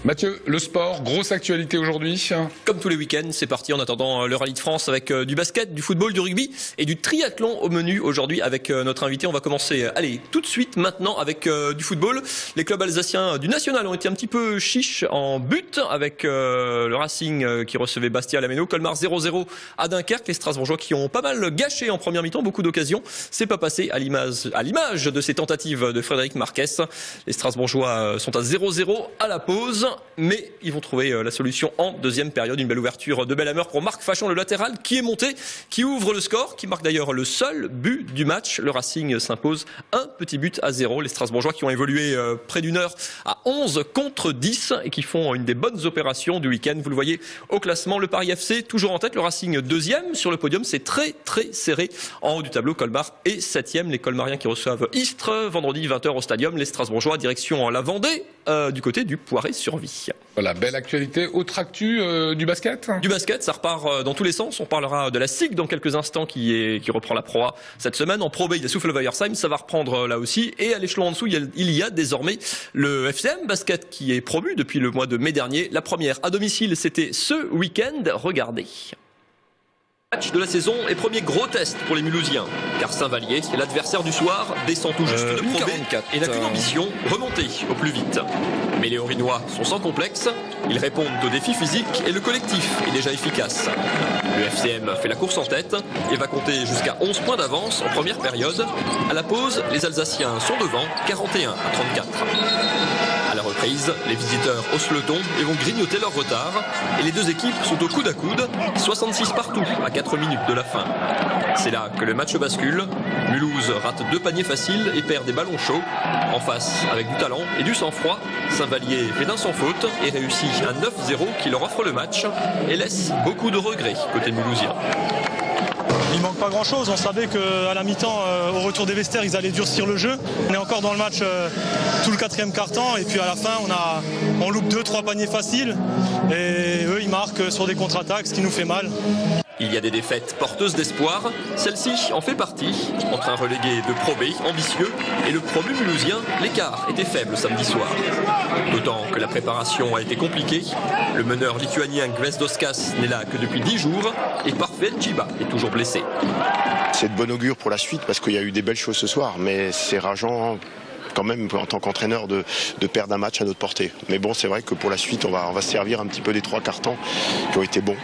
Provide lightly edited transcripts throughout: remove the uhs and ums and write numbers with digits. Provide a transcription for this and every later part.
Mathieu, le sport, grosse actualité aujourd'hui. Comme tous les week-ends, c'est parti en attendant le Rallye de France avec du basket, du football, du rugby et du triathlon au menu aujourd'hui avec notre invité. On va commencer, allez, tout de suite maintenant avec du football. Les clubs alsaciens du National ont été un petit peu chiches en but avec le Racing qui recevait Bastia à la Méno, Colmar 0-0 à Dunkerque. Les Strasbourgeois qui ont pas mal gâché en première mi-temps, beaucoup d'occasions. C'est pas passé à l'image de ces tentatives de Frédéric Marquez. Les Strasbourgeois sont à 0-0 à la pause. Mais ils vont trouver la solution en deuxième période. Une belle ouverture de Belhammer pour Marc Fachon, le latéral, qui est monté, qui ouvre le score, qui marque d'ailleurs le seul but du match. Le Racing s'impose un petit but à 0. Les Strasbourgeois qui ont évolué près d'une heure à 11 contre 10 et qui font une des bonnes opérations du week-end. Vous le voyez au classement, le Paris FC toujours en tête, le Racing deuxième sur le podium. C'est très très serré en haut du tableau. Colmar est septième. Les Colmariens qui reçoivent Istres vendredi 20h au Stadium. Les Strasbourgeois direction la Vendée du côté du Poiré-sur-Vie. Voilà, belle actualité. Autre actu du basket. Du basket, ça repart dans tous les sens. On parlera de la SIG dans quelques instants qui reprend la Pro A cette semaine. En Pro B, il y a Souffle-Weiersheim, ça va reprendre là aussi. Et à l'échelon en dessous, il y a désormais le FCM Basket qui est promu depuis le mois de mai dernier. La première à domicile, c'était ce week-end. Regardez. Match de la saison et premier gros test pour les Mulhousiens, car Saint-Vallier, l'adversaire du soir, descend tout juste de Pro B et n'a qu'une ambition, remonter au plus vite. Mais les Orinois sont sans complexe, ils répondent aux défis physiques et le collectif est déjà efficace. Le FCM fait la course en tête et va compter jusqu'à 11 points d'avance en première période. À la pause, les Alsaciens sont devant 41 à 34. À la reprise, les visiteurs haussent le ton et vont grignoter leur retard. Et les deux équipes sont au coude à coude, 66 partout à 4 minutes de la fin. C'est là que le match bascule. Mulhouse rate 2 paniers faciles et perd des ballons chauds. En face, avec du talent et du sang-froid, Saint-Vallier fait d'un sans faute et réussit un 9-0 qui leur offre le match et laisse beaucoup de regrets côté mulhousien. Il manque pas grand chose, on savait qu'à la mi-temps, au retour des vestiaires, ils allaient durcir le jeu. On est encore dans le match tout le quatrième quart-temps et puis à la fin, on loupe 2-3 paniers faciles et eux, ils marquent sur des contre-attaques, ce qui nous fait mal. Il y a des défaites porteuses d'espoir, celle-ci en fait partie. Entre un relégué de Pro B ambitieux et le promu mulhousien, l'écart était faible samedi soir. D'autant que la préparation a été compliquée. Le meneur lituanien Gvesdauskas n'est là que depuis 10 jours et Parfait Djiba est toujours blessé. C'est de bon augure pour la suite parce qu'il y a eu des belles choses ce soir, mais c'est rageant quand même en tant qu'entraîneur de perdre un match à notre portée. Mais bon, c'est vrai que pour la suite, on va se servir un petit peu des 3 quarts temps qui ont été bons.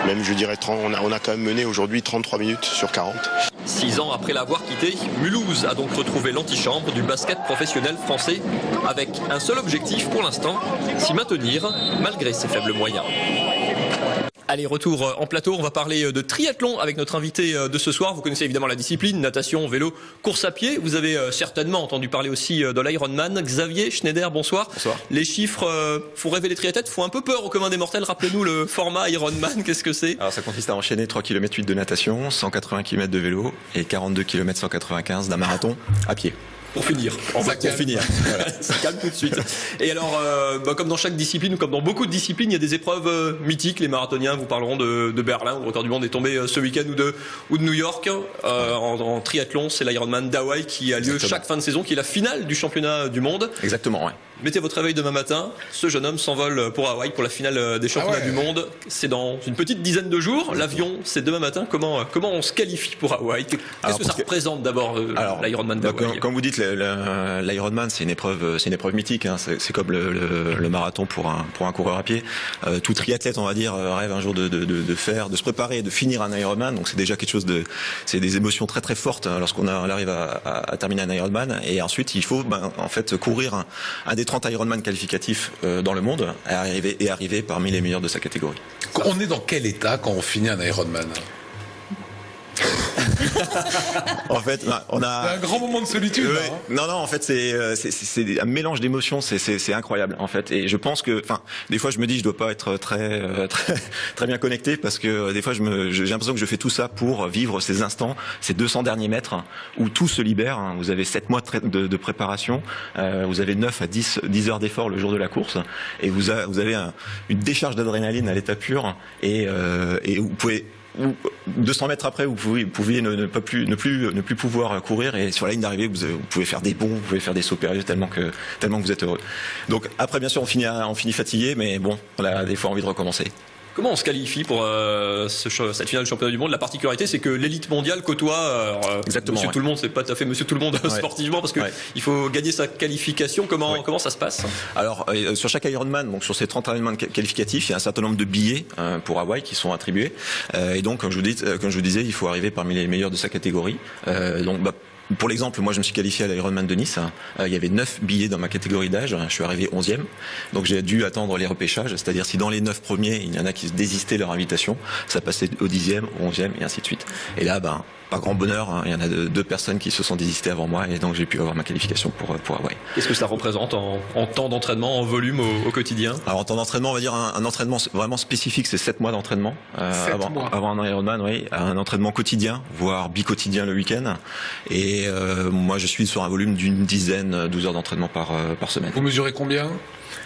Même, je dirais, on a quand même mené aujourd'hui 33 minutes sur 40. 6 ans après l'avoir quitté, Mulhouse a donc retrouvé l'antichambre du basket professionnel français avec un seul objectif pour l'instant, s'y maintenir malgré ses faibles moyens. Allez, retour en plateau, on va parler de triathlon avec notre invité de ce soir. Vous connaissez évidemment la discipline, natation, vélo, course à pied. Vous avez certainement entendu parler aussi de l'Ironman. Xavier Schneider, bonsoir. Bonsoir. Les chiffres font rêver les triathlètes, font un peu peur au commun des mortels. Rappelez-nous le format Ironman, qu'est-ce que c'est? Alors ça consiste à enchaîner 3 km 8 de natation, 180 km de vélo et 42 km 195 d'un marathon à pied. Pour finir. Pour finir. Voilà. Ça calme tout de suite. Et alors, comme dans chaque discipline ou comme dans beaucoup de disciplines, il y a des épreuves mythiques. Les marathoniens vous parleront de Berlin, où le record du monde est tombé ce week-end, ou de New York. En triathlon, c'est l'Ironman d'Hawaï qui a lieu Exactement. Chaque fin de saison, qui est la finale du championnat du monde. Exactement, ouais. Mettez votre réveil demain matin. Ce jeune homme s'envole pour Hawaï pour la finale des championnats du monde. C'est dans une petite dizaine de jours. L'avion, c'est demain matin. Comment on se qualifie pour Hawaï? Qu'est-ce que ça représente d'abord l'Ironman d'Hawaï? Comme vous dites, l'Ironman, c'est une épreuve mythique. Hein. C'est comme le marathon pour un coureur à pied. Tout triathlète, on va dire, rêve un jour de se préparer, de finir un Ironman. Donc c'est déjà quelque chose c'est des émotions très très fortes lorsqu'on arrive à terminer un Ironman. Et ensuite, il faut en fait courir un des 30 Ironman qualificatifs dans le monde et arriver parmi les meilleurs de sa catégorie. On est dans quel état quand on finit un Ironman? En fait, on a un grand moment de solitude. Ouais. Là, hein. Non, en fait, c'est un mélange d'émotions. C'est incroyable, en fait. Et je pense que, des fois, je me dis, je dois pas être très bien connecté parce que des fois, j'ai l'impression que je fais tout ça pour vivre ces instants, ces 200 derniers mètres où tout se libère. Hein. Vous avez 7 mois de préparation, vous avez 9 à 10 heures d'effort le jour de la course, et vous avez une décharge d'adrénaline à l'état pur, et vous pouvez 200 mètres après, vous pouviez ne plus pouvoir courir, et sur la ligne d'arrivée, vous pouvez faire des bonds, vous pouvez faire des sauts périlleux tellement que vous êtes heureux. Donc après, bien sûr, on finit fatigué, mais bon, on a des fois envie de recommencer. Comment on se qualifie pour cette finale du championnat du monde? La particularité, c'est que l'élite mondiale côtoie Exactement, Monsieur Tout le Monde, c'est pas tout à fait Monsieur Tout le Monde sportivement, parce que il faut gagner sa qualification. Comment ça se passe? Alors, sur chaque Ironman, donc sur ces 30 Ironman qualificatifs, il y a un certain nombre de billets pour Hawaï qui sont attribués. Et donc, comme je vous disais, il faut arriver parmi les meilleurs de sa catégorie. Pour l'exemple, moi je me suis qualifié à l'Ironman de Nice. Il y avait 9 billets dans ma catégorie d'âge. Je suis arrivé 11e. Donc j'ai dû attendre les repêchages. C'est-à-dire si dans les 9 premiers, il y en a qui désistaient leur invitation, ça passait au 10e, au 11e et ainsi de suite. Et là, pas grand bonheur. Il y en a 2 personnes qui se sont désistées avant moi, et donc j'ai pu avoir ma qualification pour Hawaï. Qu'est-ce que ça représente en temps d'entraînement, en volume au quotidien? Alors en temps d'entraînement, on va dire un entraînement vraiment spécifique, c'est 7 mois d'entraînement. Avant un Ironman, oui. Un entraînement quotidien, voire bi-quotidien le week-end. Et moi, je suis sur un volume d'une dizaine, 12 heures d'entraînement par semaine. Vous mesurez combien?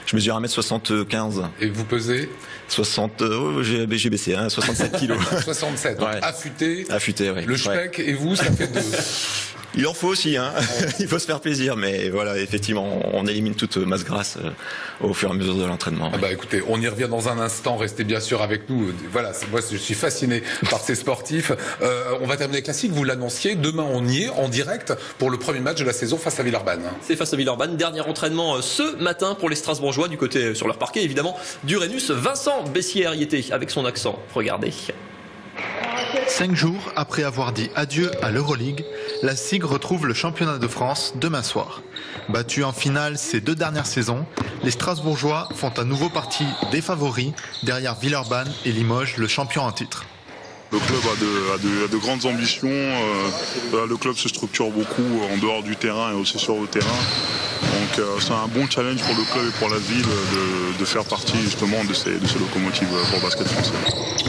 Je mesure 1m75. Et vous pesez? 60, j'ai baissé, 67 kilos. 67, donc affûté. Affûté, oui. Le speck, et vous, ça fait 2. Il en faut aussi, il faut se faire plaisir, mais voilà, effectivement, on élimine toute masse grasse au fur et à mesure de l'entraînement. Écoutez, on y revient dans un instant, restez bien sûr avec nous. Voilà, moi je suis fasciné par ces sportifs. On va terminer classique, vous l'annonciez, demain on y est, en direct, pour le premier match de la saison face à Villeurbanne. C'est face à Villeurbanne, dernier entraînement ce matin pour les Strasbourgeois, du côté, sur leur parquet évidemment, d'Uranus. Vincent Bessière y était, avec son accent, regardez. 5 jours après avoir dit adieu à l'Euroleague, la SIG retrouve le championnat de France demain soir. Battus en finale ces 2 dernières saisons, les Strasbourgeois font à nouveau partie des favoris derrière Villeurbanne et Limoges, le champion en titre. Le club a de grandes ambitions. Le club se structure beaucoup en dehors du terrain et aussi sur le terrain. Donc c'est un bon challenge pour le club et pour la ville de faire partie justement de ces locomotives pour le basket français.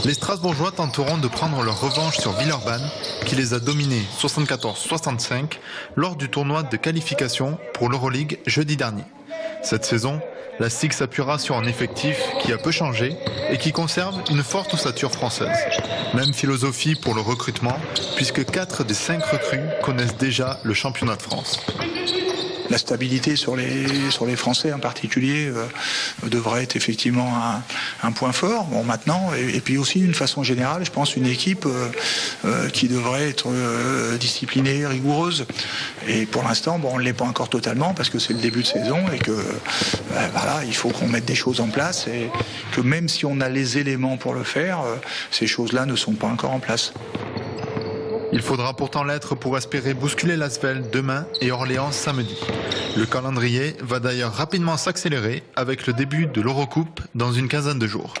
Les Strasbourgeois tenteront de prendre leur revanche sur Villeurbanne, qui les a dominés 74-65 lors du tournoi de qualification pour l'Euroleague jeudi dernier. Cette saison, la SIG s'appuiera sur un effectif qui a peu changé et qui conserve une forte ossature française. Même philosophie pour le recrutement, puisque 4 des 5 recrues connaissent déjà le championnat de France. La stabilité sur les Français en particulier devrait être effectivement un point fort. Bon, maintenant, et puis aussi d'une façon générale, je pense une équipe qui devrait être disciplinée, rigoureuse. Et pour l'instant, on ne l'est pas encore totalement parce que c'est le début de saison et que voilà, il faut qu'on mette des choses en place et que même si on a les éléments pour le faire, ces choses-là ne sont pas encore en place. Il faudra pourtant l'être pour espérer bousculer l'Asvel demain et Orléans samedi. Le calendrier va d'ailleurs rapidement s'accélérer avec le début de l'Eurocoupe dans une quinzaine de jours.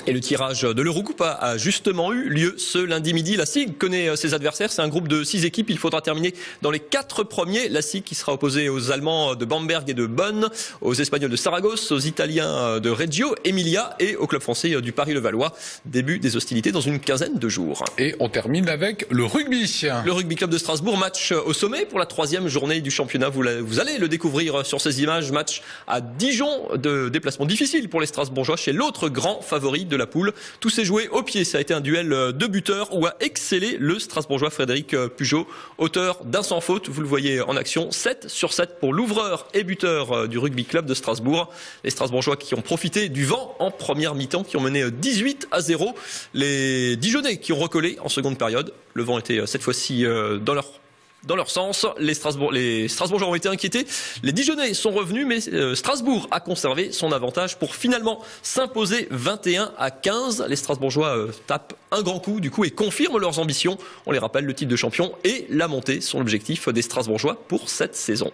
Et le tirage de l'Eurocoupe a justement eu lieu ce lundi midi. La SIG connaît ses adversaires. C'est un groupe de 6 équipes. Il faudra terminer dans les 4 premiers. La SIG qui sera opposée aux Allemands de Bamberg et de Bonn, aux Espagnols de Saragosse, aux Italiens de Reggio Emilia et au club français du Paris-Levallois. Début des hostilités dans une quinzaine de jours. Et on termine avec le rugby. Le rugby club de Strasbourg, match au sommet pour la 3e journée du championnat. Vous allez le découvrir sur ces images. Match à Dijon, de déplacement difficile pour les Strasbourgeois chez l'autre grand favori de la poule. Tout s'est joué au pied. Ça a été un duel de buteurs où a excellé le Strasbourgeois Frédéric Pujol, auteur d'un sans faute. Vous le voyez en action. 7 sur 7 pour l'ouvreur et buteur du rugby club de Strasbourg. Les Strasbourgeois qui ont profité du vent en première mi-temps, qui ont mené 18-0. Les Dijonnais qui ont recollé en seconde période. Le vent était cette fois-ci dans leur sens. Les Strasbourgeois ont été inquiétés. Les Dijonnais sont revenus, mais Strasbourg a conservé son avantage pour finalement s'imposer 21-15. Les Strasbourgeois tapent un grand coup, du coup, et confirment leurs ambitions. On les rappelle, le titre de champion et la montée sont l'objectif des Strasbourgeois pour cette saison.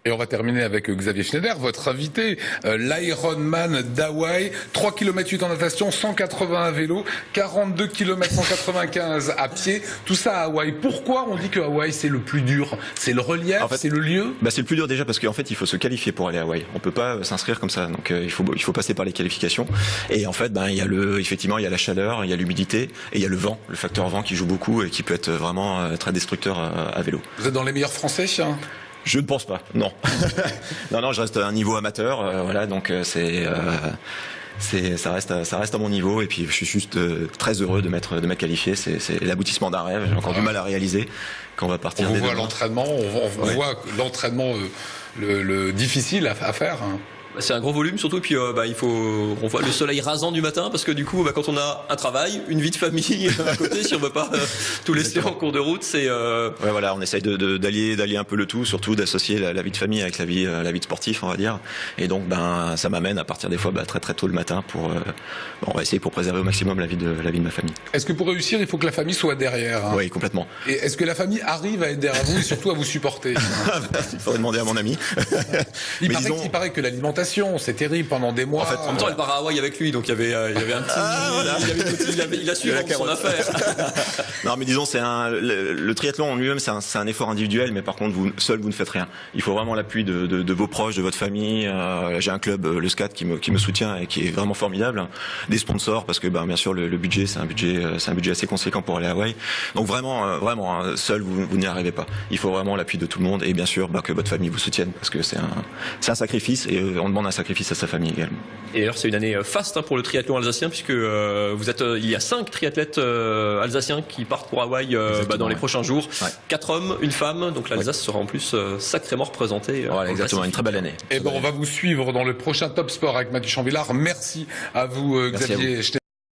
Et on va terminer avec Xavier Schneider, votre invité, l'Ironman d'Hawaï, 3 km 8 en natation, 180 à vélo, 42 km 195 à pied, tout ça à Hawaï. Pourquoi on dit que Hawaï c'est le plus dur? C'est le relief, en fait, c'est le lieu? C'est le plus dur déjà parce qu'en fait il faut se qualifier pour aller à Hawaï. On peut pas s'inscrire comme ça, donc il faut passer par les qualifications. Et en fait effectivement il y a la chaleur, il y a l'humidité et il y a le vent, le facteur vent qui joue beaucoup et qui peut être vraiment très destructeur à vélo. Vous êtes dans les meilleurs Français? Je ne pense pas, non. non, je reste à un niveau amateur, voilà, donc ça reste à mon niveau. Et puis je suis juste très heureux de m'être qualifié. C'est l'aboutissement d'un rêve. J'ai encore du mal à réaliser quand on va partir. On vous voit l'entraînement, on voit l'entraînement le difficile à faire. Hein. C'est un gros volume surtout, et puis on voit le soleil rasant du matin, parce que du coup quand on a un travail, une vie de famille à côté, si on veut pas tout laisser en cours de route, c'est ouais, voilà, on essaye d'allier un peu le tout, surtout d'associer la vie de famille avec la vie de sportif, on va dire. Et donc ça m'amène à partir des fois très très tôt le matin pour on va essayer pour préserver au maximum la vie de ma famille. Est-ce que pour réussir, il faut que la famille soit derrière, hein? Oui, complètement. Et est-ce que la famille arrive à être derrière vous et surtout à vous supporter? Il faudrait demander à mon ami. Il paraît que l'alimentation, c'est terrible pendant des mois. En fait, en même temps, elle part à Hawaï avec lui, donc il y avait un petit, il a su vendre son affaire. Non, mais disons, le triathlon en lui-même, c'est un effort individuel, mais par contre, seul, vous ne faites rien. Il faut vraiment l'appui de vos proches, de votre famille. J'ai un club, le SCAT, qui me soutient et qui est vraiment formidable. Des sponsors, parce que, bien sûr, le budget, c'est un budget assez conséquent pour aller à Hawaï. Donc vraiment, seul, vous n'y arrivez pas. Il faut vraiment l'appui de tout le monde et bien sûr, que votre famille vous soutienne, parce que c'est un sacrifice et on demande un sacrifice à sa famille également. Et d'ailleurs, c'est une année faste pour le triathlon alsacien, puisque il y a 5 triathlètes alsaciens qui partent pour Hawaï dans les prochains jours. Ouais. 4 hommes, une femme, donc l'Alsace sera en plus sacrément représentée. Voilà, exactement, une très belle année. Et on va vous suivre dans le prochain Top Sport avec Mathieu Champvillard. Merci à vous, Xavier Schneider.